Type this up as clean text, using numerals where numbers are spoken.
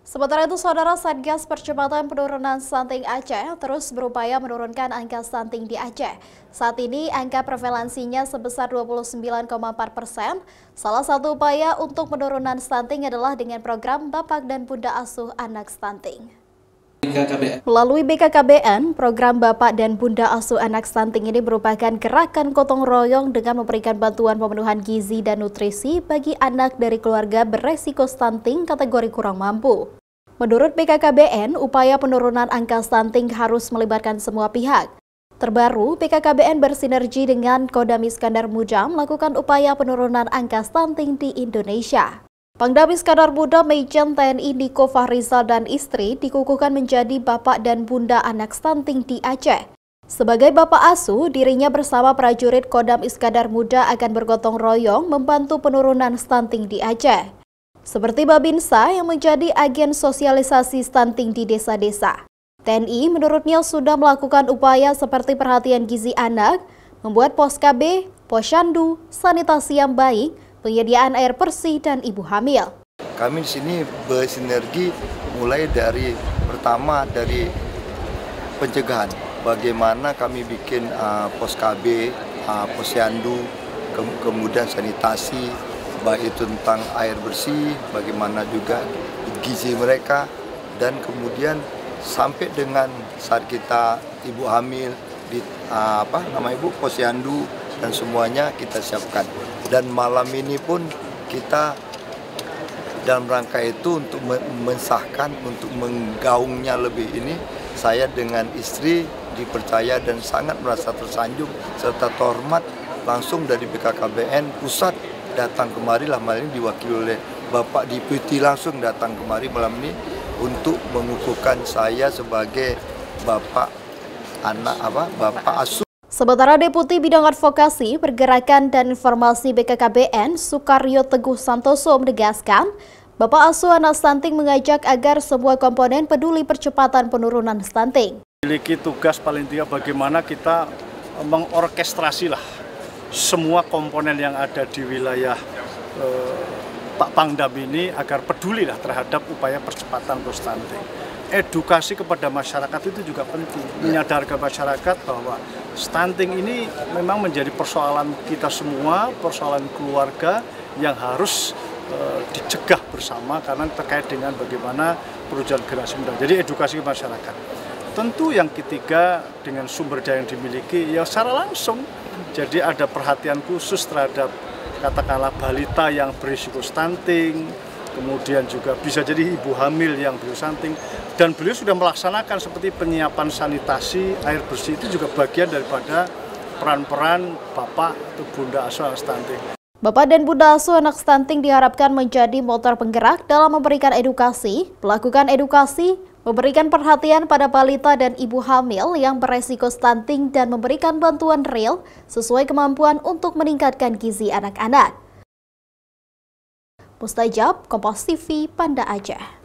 Sementara itu, Saudara, Satgas Percepatan Penurunan Stunting Aceh terus berupaya menurunkan angka stunting di Aceh. Saat ini, angka prevalensinya sebesar 29,4%. Salah satu upaya untuk penurunan stunting adalah dengan program Bapak dan Bunda Asuh Anak Stunting. Melalui BKKBN, program Bapak dan Bunda Asuh Anak Stunting ini merupakan gerakan gotong royong dengan memberikan bantuan pemenuhan gizi dan nutrisi bagi anak dari keluarga beresiko stunting kategori kurang mampu. Menurut BKKBN, upaya penurunan angka stunting harus melibatkan semua pihak. Terbaru, BKKBN bersinergi dengan Kodam Iskandar Muda melakukan upaya penurunan angka stunting di Indonesia. Pangdam Iskandar Muda Majen TNI Niko Fahrizal dan istri dikukuhkan menjadi bapak dan bunda anak stunting di Aceh. Sebagai bapak asuh, dirinya bersama prajurit Kodam Iskandar Muda akan bergotong royong membantu penurunan stunting di Aceh. Seperti Babinsa yang menjadi agen sosialisasi stunting di desa-desa. TNI menurutnya sudah melakukan upaya seperti perhatian gizi anak, membuat pos KB, posyandu, sanitasi yang baik, penyediaan air bersih dan ibu hamil. Kami di sini bersinergi mulai dari pertama dari pencegahan. Bagaimana kami bikin pos KB, posyandu, kemudian sanitasi, baik itu tentang air bersih, bagaimana juga gizi mereka, dan kemudian sampai dengan saat kita ibu hamil di ibu posyandu dan semuanya kita siapkan. Dan malam ini pun kita dalam rangka itu untuk mensahkan, untuk menggaungnya lebih ini, saya dengan istri dipercaya dan sangat merasa tersanjung serta terhormat langsung dari BKKBN pusat datang kemari lah, malam ini diwakili oleh Bapak Deputi langsung datang kemari malam ini untuk mengukuhkan saya sebagai bapak asuh. Sementara Deputi Bidang Advokasi, Pergerakan dan Informasi BKKBN Sukaryo Teguh Santoso menegaskan, Bapak Asuh Anak Stunting mengajak agar semua komponen peduli percepatan penurunan stunting. Memiliki tugas paling tidak bagaimana kita mengorkestrasi semua komponen yang ada di wilayah Pak Pangdam ini agar peduli terhadap upaya percepatan stunting. Edukasi kepada masyarakat itu juga penting, menyadarkan masyarakat bahwa stunting ini memang menjadi persoalan kita semua, persoalan keluarga yang harus dicegah bersama karena terkait dengan bagaimana perwujudan generasi muda. Jadi edukasi ke masyarakat. Tentu yang ketiga dengan sumber daya yang dimiliki ya secara langsung. Jadi ada perhatian khusus terhadap katakanlah balita yang berisiko stunting, kemudian juga bisa jadi ibu hamil yang berisiko stunting, dan beliau sudah melaksanakan seperti penyiapan sanitasi, air bersih itu juga bagian daripada peran-peran Bapak atau Bunda Asuh Anak Stunting. Bapak dan Bunda Asuh Anak Stunting diharapkan menjadi motor penggerak dalam memberikan edukasi, melakukan edukasi, memberikan perhatian pada balita dan ibu hamil yang beresiko stunting dan memberikan bantuan real sesuai kemampuan untuk meningkatkan gizi anak-anak. Mustajab, Kompas TV, Banda Aceh.